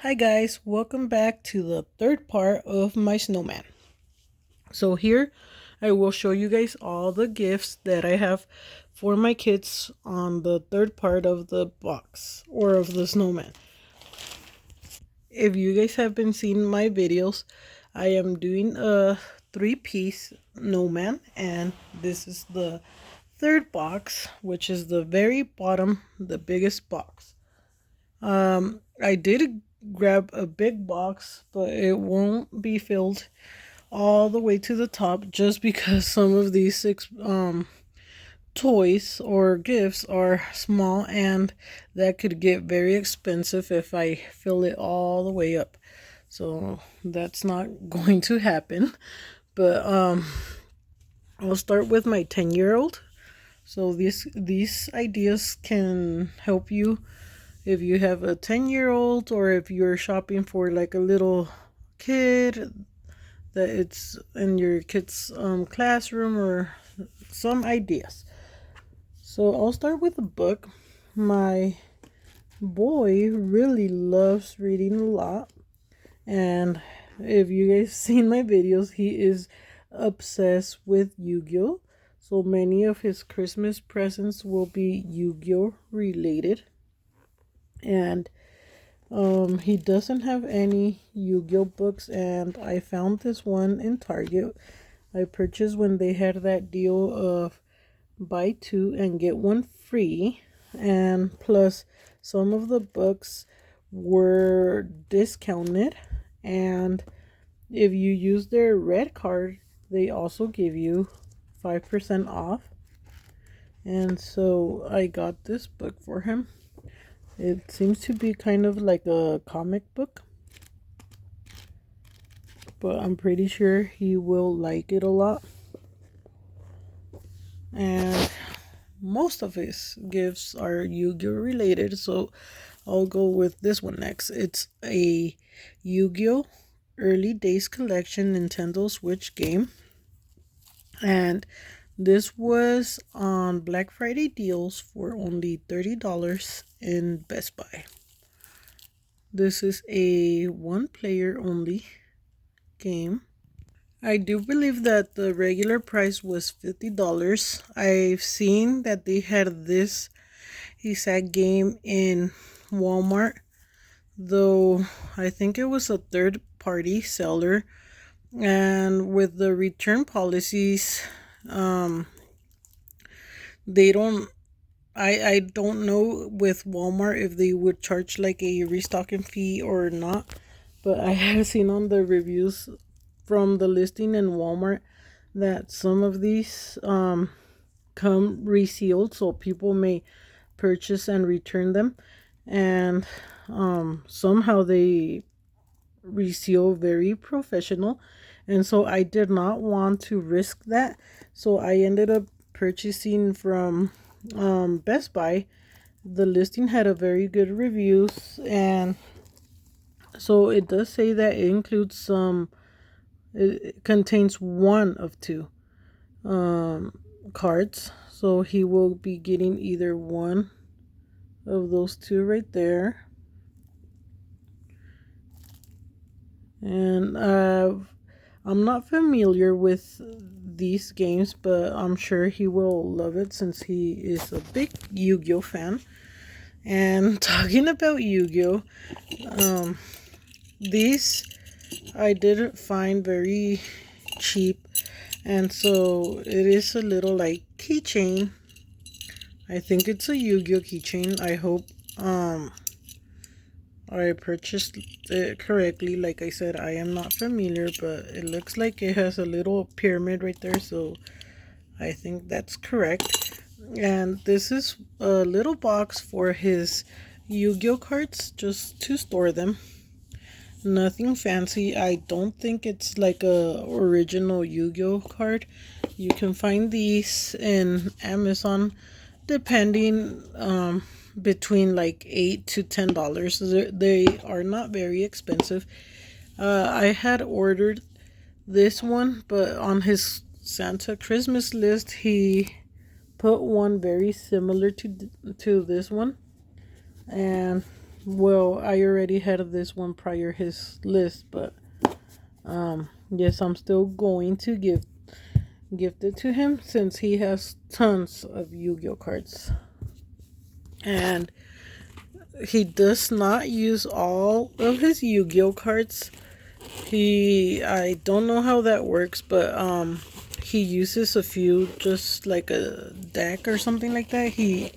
Hi guys, welcome back to the third part of my snowman. So here I will show you guys all the gifts that I have for my kids on the third part of the box or of the snowman. If you guys have been seeing my videos, I am doing a 3-piece snowman, and this is the third box, which is the very bottom, the biggest box. I did grab a big box, but it won't be filled all the way to the top just because some of these six toys or gifts are small, and that could get very expensive if I fill it all the way up. So that's not going to happen. But I'll start with my 10-year-old. So these ideas can help you if you have a 10-year-old, or if you're shopping for like a little kid that it's in your kid's classroom, or some ideas. So I'll start with a book. My boy really loves reading a lot, and if you guys seen my videos, he is obsessed with Yu-Gi-Oh! So many of his Christmas presents will be Yu-Gi-Oh! Related. And he doesn't have any Yu-Gi-Oh books, and I found this one in Target. I purchased when they had that deal of buy two and get one free, and plus some of the books were discounted, and if you use their red card they also give you 5% off. And so I got this book for him. It seems to be kind of like a comic book, but I'm pretty sure he will like it a lot. And most of his gifts are Yu-Gi-Oh related, so I'll go with this one next. It's a Yu-Gi-Oh Early Days Collection Nintendo Switch game, and this was on Black Friday deals for only $30 in Best Buy. This is a one-player only game. I do believe that the regular price was $50. I've seen that they had this exact game in Walmart, though I think it was a third-party seller. And with the return policies, they don't I don't know with Walmart if they would charge like a restocking fee or not, but I have seen on the reviews from the listing in Walmart that some of these come resealed, so people may purchase and return them, and somehow they reseal very professional, and so I did not want to risk that, so I ended up purchasing from Best Buy. The listing had a very good reviews, and so it does say that it includes some, it contains one of two cards, so he will be getting either one of those two right there. And I'm not familiar with these games, but I'm sure he will love it since he is a big Yu-Gi-Oh fan. And talking about Yu-Gi-Oh, these I did find very cheap, and so it is a little like keychain. I think it's a Yu-Gi-Oh keychain. I hope I purchased it correctly. Like I said, I am not familiar, but it looks like it has a little pyramid right there, so I think that's correct. And this is a little box for his Yu-Gi-Oh cards, just to store them. Nothing fancy. I don't think it's like a original Yu-Gi-Oh card. You can find these in Amazon depending between like $8 to $10. They are not very expensive. I had ordered this one, but on his Santa Christmas list he put one very similar to this one, and well, I already had this one prior his list, but yes, I'm still going to gift it to him since he has tons of Yu-Gi-Oh cards. And he does not use all of his Yu-Gi-Oh cards. I don't know how that works, but he uses a few, just like a deck or something like that. He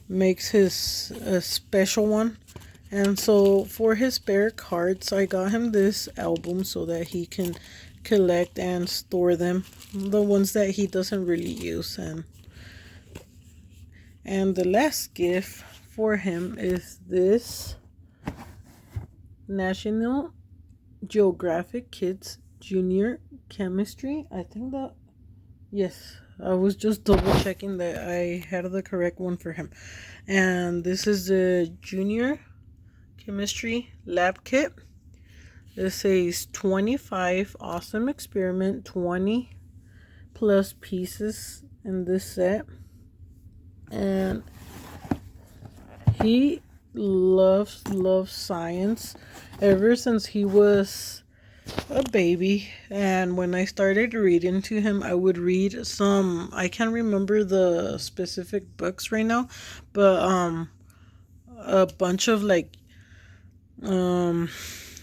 makes his a special one. And so for his spare cards, I got him this album so that he can collect and store them, the ones that he doesn't really use. And the last gift for him is this National Geographic Kids Junior Chemistry. I think that, yes, I was just double checking that I had the correct one for him. And this is the Junior Chemistry Lab Kit. It says 25 awesome experiment, 20 plus pieces in this set. And he loves science ever since he was a baby. And when I started reading to him, I would read some, I can't remember the specific books right now, but a bunch of like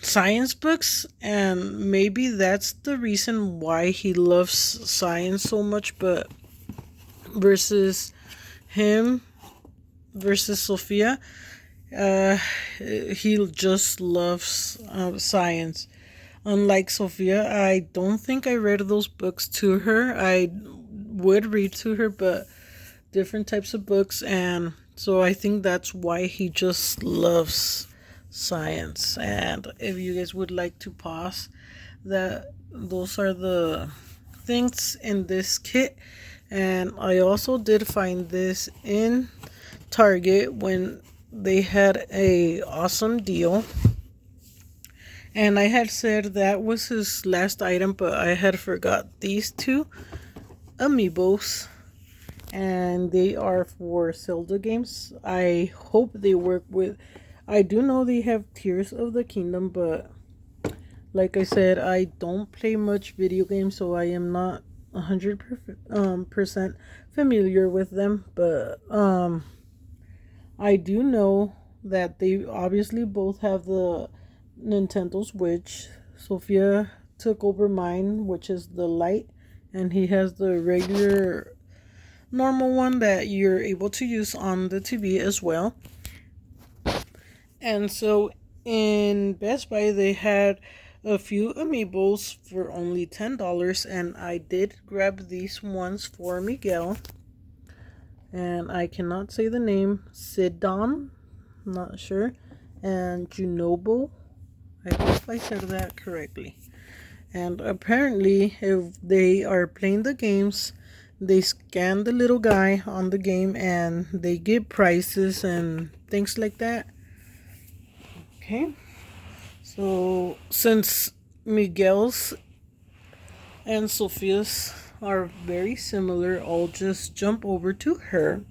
science books, and maybe that's the reason why he loves science so much. But versus Sophia, he just loves science. Unlike Sophia, I don't think I read those books to her. I would read to her, but different types of books, and so I think that's why he just loves science. And if you guys would like to pause, those are the things in this kit. And I also did find this in Target when they had a awesome deal. And I had said that was his last item, but I had forgot these two Amiibos. And they are for Zelda games. I hope they work with... I do know they have Tears of the Kingdom, but like I said, I don't play much video games, so I am not 100% familiar with them. But I do know that they obviously both have the Nintendo Switch. Sophia took over mine, which is the Lite, and he has the regular normal one that you're able to use on the TV as well. And so in Best Buy they had a few Amiibos for only $10, and I did grab these ones for Miguel. And I cannot say the name. Sidon, not sure, and Yunobo. I hope I said that correctly. And apparently, if they are playing the games, they scan the little guy on the game and they get prizes and things like that. Okay. So, since Miguel's and Sophia's are very similar, I'll just jump over to her.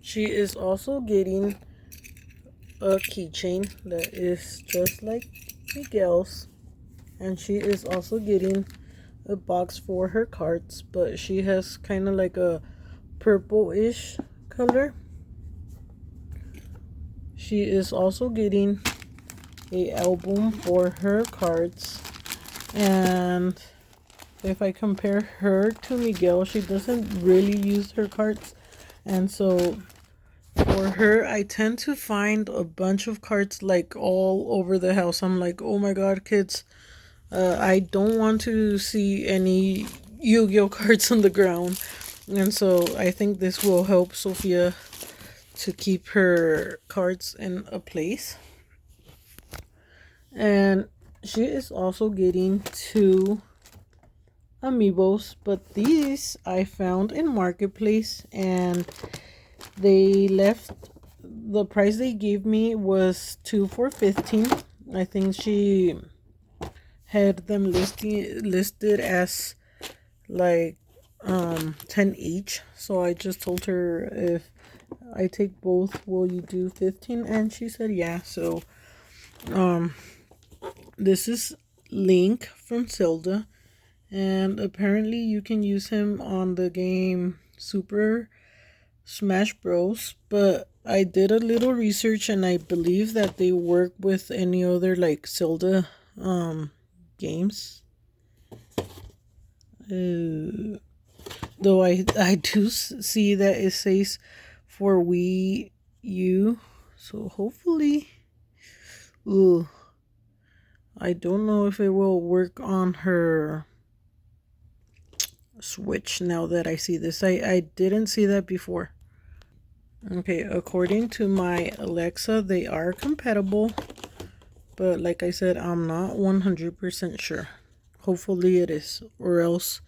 She is also getting a keychain that is just like Miguel's, and she is also getting a box for her cards, but she has kind of like a purple-ish color. She is also getting a album for her cards, and if I compare her to Miguel, she doesn't really use her cards, and so for her, I tend to find a bunch of cards like all over the house. I'm like, oh my god, kids, I don't want to see any Yu-Gi-Oh cards on the ground. And so I think this will help Sophia to keep her cards in a place. And she is also getting 2 Amiibos, but these I found in Marketplace, and they left, the price they gave me was 2 for $15. I think she had them listed as like 10 each, so I just told her if I take both. Will you do 15? And she said yeah. So this is Link from Zelda, and apparently you can use him on the game Super Smash Bros. But I did a little research and I believe that they work with any other like Zelda games. Though I do see that it says for Wii U, so hopefully. Ooh, I don't know if it will work on her Switch now that I see this. I didn't see that before. Okay, according to my Alexa, they are compatible, but like I said, I'm not 100% sure. Hopefully it is, or else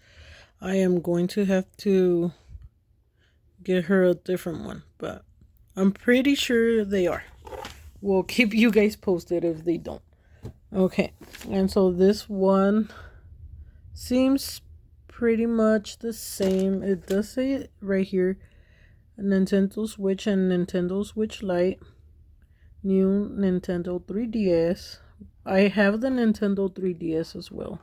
I am going to have to get her a different one, but I'm pretty sure they are. We'll keep you guys posted if they don't. Okay, and so this one seems pretty much the same. It does say right here, Nintendo Switch and Nintendo Switch Lite, new Nintendo 3DS. I have the Nintendo 3DS as well,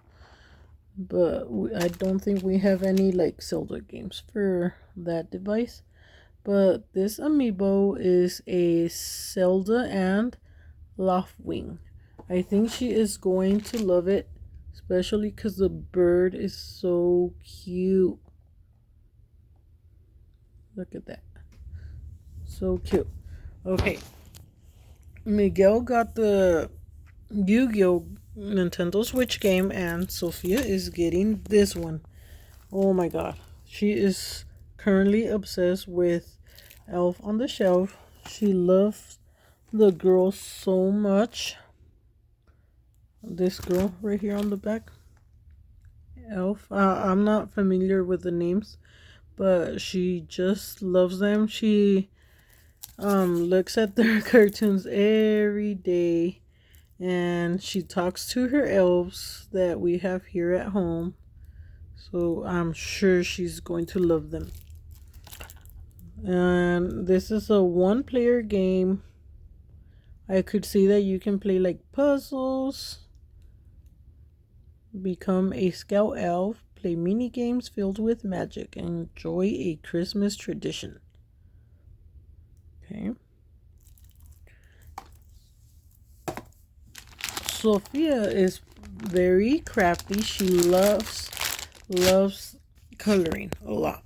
but I don't think we have any like Zelda games for that device. But this Amiibo is a Zelda and Loftwing. I think she is going to love it, especially because the bird is so cute. Look at that. So cute. Okay. Miguel got the Yu-Gi-Oh! Nintendo Switch game, and Sophia is getting this one. Oh my god. She is currently obsessed with Elf on the Shelf. She loves the girl so much. This girl right here on the back. Elf. I'm not familiar with the names, but she just loves them. She looks at their cartoons every day, and she talks to her elves that we have here at home. So I'm sure she's going to love them. And this is a one-player game. I could see that you can play like puzzles, become a scout elf, play mini games filled with magic, and enjoy a Christmas tradition. Okay. Sophia is very crafty. She loves coloring a lot.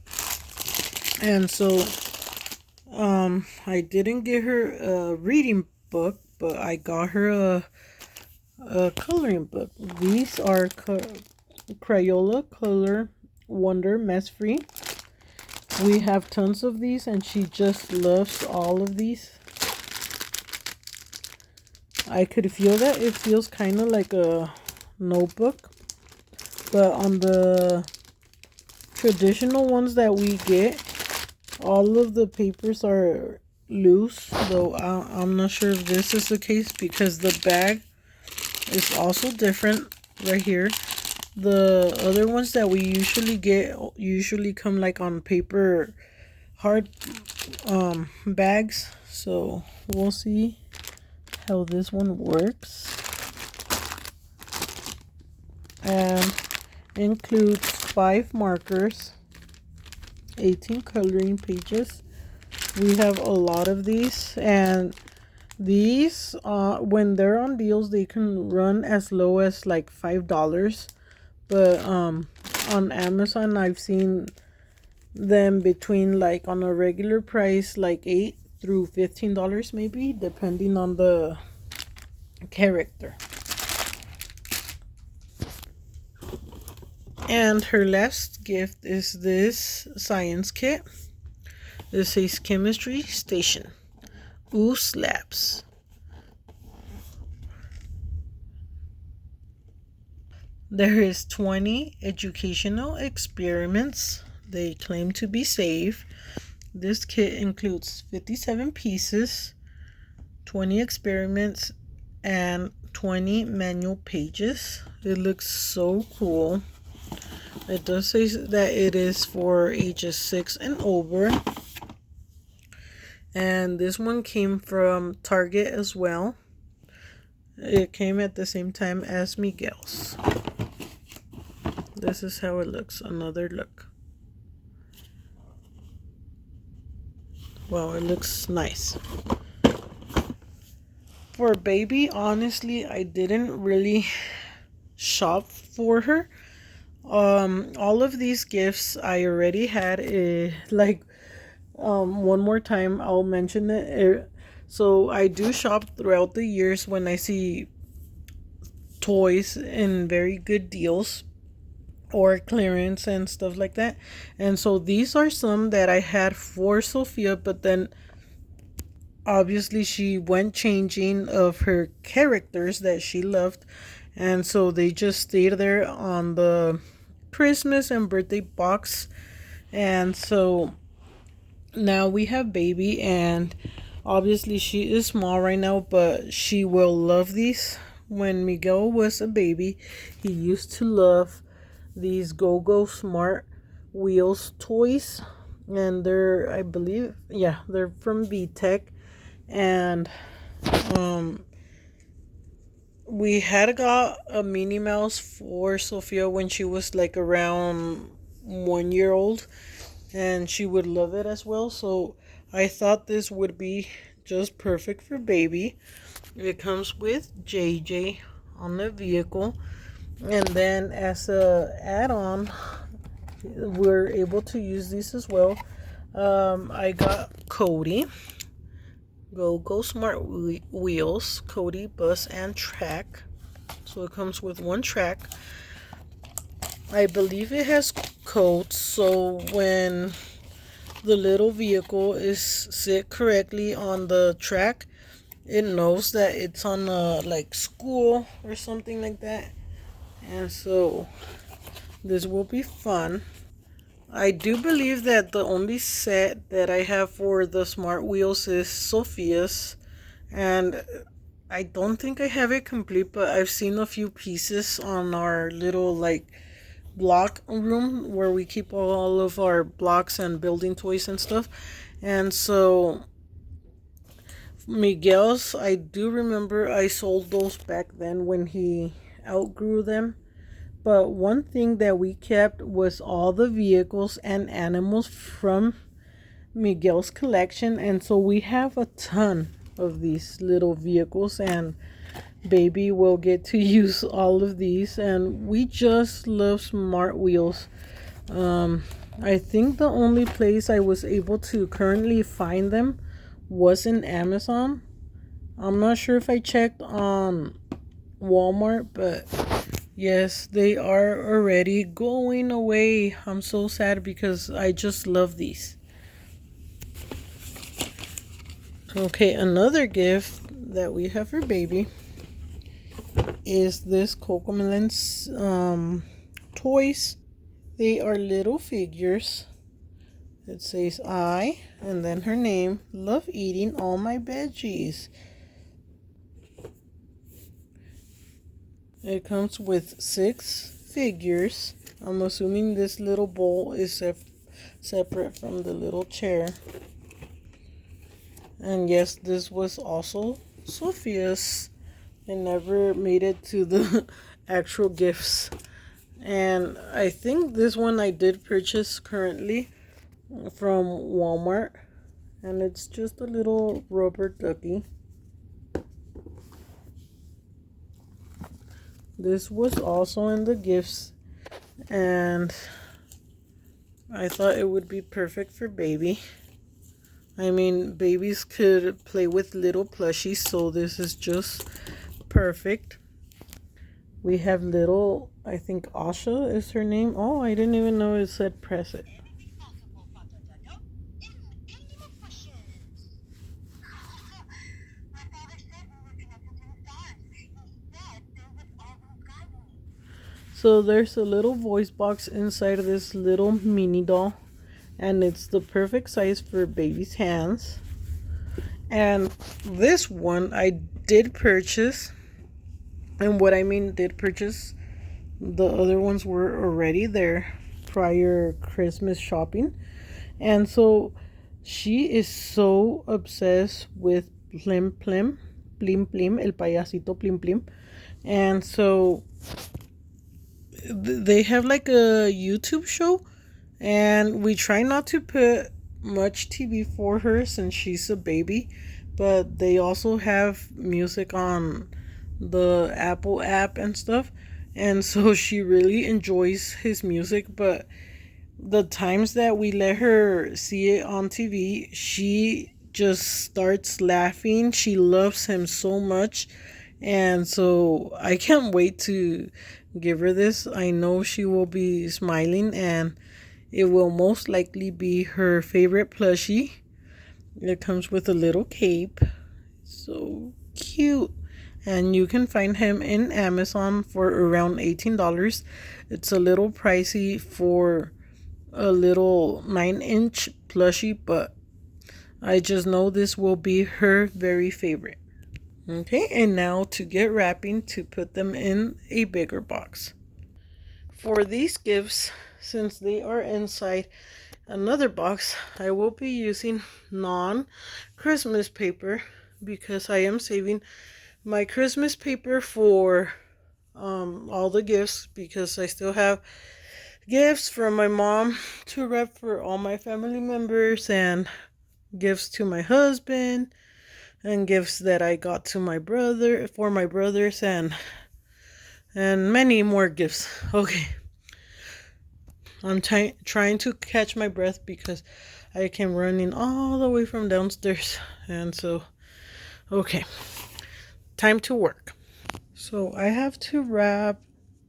And so I didn't get her a reading book, but I got her a coloring book. These are Crayola Color Wonder Mess Free. We have tons of these, and she just loves all of these. I could feel that it feels kind of like a notebook, but on the traditional ones that we get, all of the papers are loose, though I'm not sure if this is the case because the bag is also different right here. The other ones that we usually get usually come like on paper hard bags, so we'll see how this one works. And includes 5 markers, 18 coloring pages. We have a lot of these, and these when they're on deals they can run as low as like $5, but on Amazon I've seen them between like on a regular price like $8 through $15 maybe, depending on the character. And her last gift is this science kit. This says Chemistry Station. Ooh slaps. There is 20 educational experiments. They claim to be safe. This kit includes 57 pieces, 20 experiments, and 20 manual pages. It looks so cool. It does say that it is for ages 6 and over. And this one came from Target as well. It came at the same time as Miguel's. This is how it looks. Another look. Wow, it looks nice. For baby, honestly, I didn't really shop for her. All of these gifts I already had. One more time, I'll mention it. So I do shop throughout the years when I see toys in very good deals or clearance and stuff like that. And so these are some that I had for Sophia, but then obviously she went changing of her characters that she loved, and so they just stayed there on the Christmas and birthday box. And so now we have baby, and obviously she is small right now, but she will love these. When Miguel was a baby, he used to love these Go-Go Smart Wheels toys, and they're, I believe, yeah, they're from VTech. And we had got a Minnie Mouse for Sophia when she was like around 1 year old, and she would love it as well. So I thought this would be just perfect for baby. It comes with JJ on the vehicle, and then as a add-on, we're able to use these as well. I got Cody. Go Smart Wheels, Cody, Bus, and Track. So it comes with one track. I believe it has codes, so when the little vehicle is sit correctly on the track, it knows that it's on a like school or something like that. And so this will be fun. I do believe that the only set that I have for the Smart Wheels is Sophia's, and I don't think I have it complete, but I've seen a few pieces on our little like block room where we keep all of our blocks and building toys and stuff. And so Miguel's, I do remember I sold those back then when he outgrew them. But one thing that we kept was all the vehicles and animals from Miguel's collection. And so we have a ton of these little vehicles, and baby will get to use all of these. And we just love Smart Wheels. I think the only place I was able to currently find them was in Amazon. I'm not sure if I checked on Walmart, but yes, they are already going away. I'm so sad because I just love these. Okay, another gift that we have for baby is this Cocomelon's toys. They are little figures. It says I, and then her name, love eating all my veggies. It comes with 6 figures. I'm assuming this little bowl is separate from the little chair. And yes, this was also Sophia's. It never made it to the actual gifts. And I think this one I did purchase currently from Walmart. And it's just a little rubber ducky. This was also in the gifts, and I thought it would be perfect for baby. I mean, babies could play with little plushies, so this is just perfect. We have little, I think Asha is her name. Oh, I didn't even know it said press it. So there's a little voice box inside of this little mini doll, and it's the perfect size for baby's hands. And this one I did purchase, and what I mean did purchase, the other ones were already there prior Christmas shopping. And so She is so obsessed with Plim Plim, Plim Plim, el payasito Plim Plim. And so they have like a YouTube show, and we try not to put much TV for her since she's a baby, but they also have music on the Apple app and stuff, and so she really enjoys his music. But the times that we let her see it on TV, she just starts laughing. She loves him so much. And so I can't wait to give her this. I know she will be smiling, and it will most likely be her favorite plushie. It comes with a little cape. So cute. And you can find him in Amazon for around $18. It's a little pricey for a little 9-inch plushie, but I just know this will be her very favorite. Okay, and now to get wrapping to put them in a bigger box. For these gifts, since they are inside another box, I will be using non-Christmas paper because I am saving my Christmas paper for all the gifts, because I still have gifts from my mom to wrap for all my family members, and gifts to my husband, and gifts that I got to my brother for my brothers, and many more gifts. Okay. I'm trying to catch my breath because I came running all the way from downstairs. And so, okay, time to work. So I have to wrap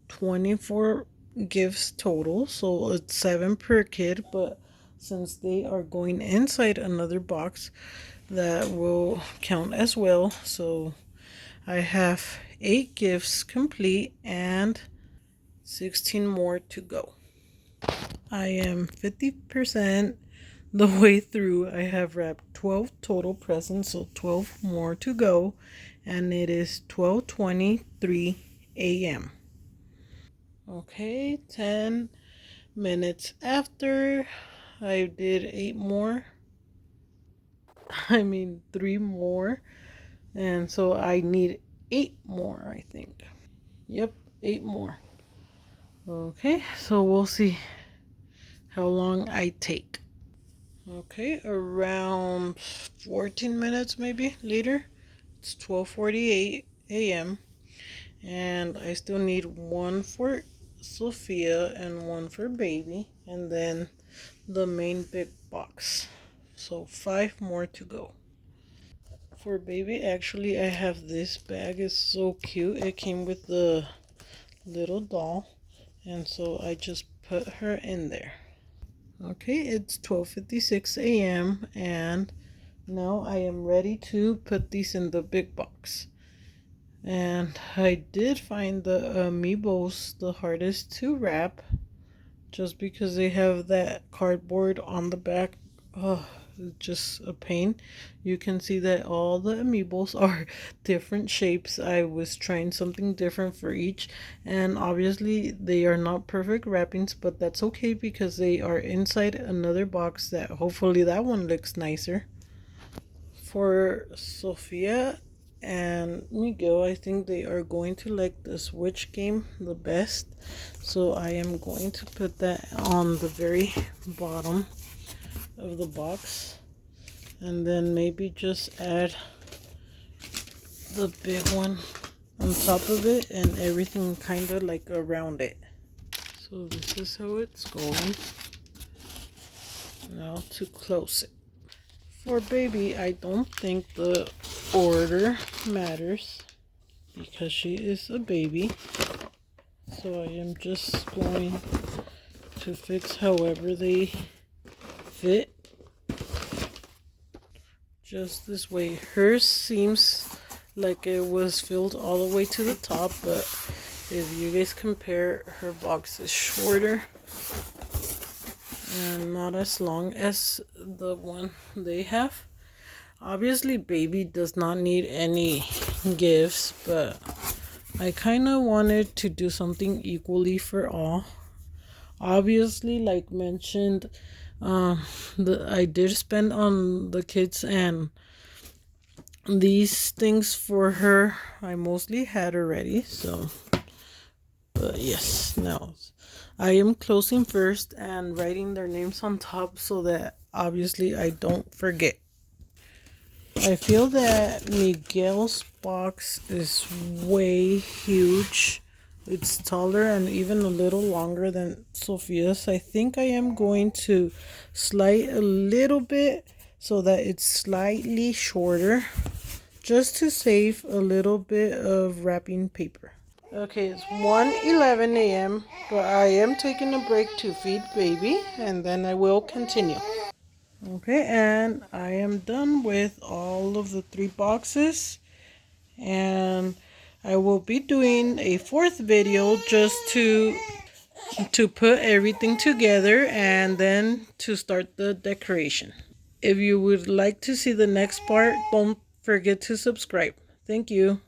24 gifts total. So it's 7 per kid. But since they are going inside another box, that will count as well. So I have 8 gifts complete and 16 more to go. I am 50% the way through. I have wrapped 12 total presents, so 12 more to go, and it is 12:23 a.m. Okay, 10 minutes after, I did 8 more. 3 more, and so I need 8 more, I think. Yep, 8 more. Okay, so we'll see how long I take. Okay, around 14 minutes maybe later. It's 12:48 a.m. and I still need 1 for Sophia and 1 for baby, and then the main big box. So 5 more to go. For baby, actually I have this bag. It's so cute. It came with the little doll, and so I just put her in there. Okay, it's 12:56 a.m. and now I am ready to put these in the big box. And I did find the Amiibos the hardest to wrap, just because they have that cardboard on the back. Oh, just a pain. You can see that all the Amiibos are different shapes. I was trying something different for each, and obviously they are not perfect wrappings, but that's okay because they are inside another box that hopefully that one looks nicer. For Sophia and Miguel, I think they are going to like the Switch game the best, so I am going to put that on the very bottom of the box, and then maybe just add the big one on top of it and everything kind of like around it. So this is how it's going. Now to close it. For baby, I don't think the order matters because she is a baby, so I am just going to fix however they fit, just this way. Hers seems like it was filled all the way to the top, but if you guys compare, her box is shorter and not as long as the one they have. Obviously baby does not need any gifts, but I kind of wanted to do something equally for all. Obviously, like mentioned, I did spend on the kids and these things for her. I mostly had already, so. But yes, now I am closing first and writing their names on top so that obviously I don't forget. I feel that Miguel's box is way huge. It's taller and even a little longer than Sophia's. I think I am going to slide a little bit so that it's slightly shorter, just to save a little bit of wrapping paper. Okay, it's 1:11 a.m., but I am taking a break to feed baby, and then I will continue. Okay, and I am done with all of the 3 boxes, and I will be doing a 4th video just to put everything together and then to start the decoration. If you would like to see the next part, don't forget to subscribe. Thank you.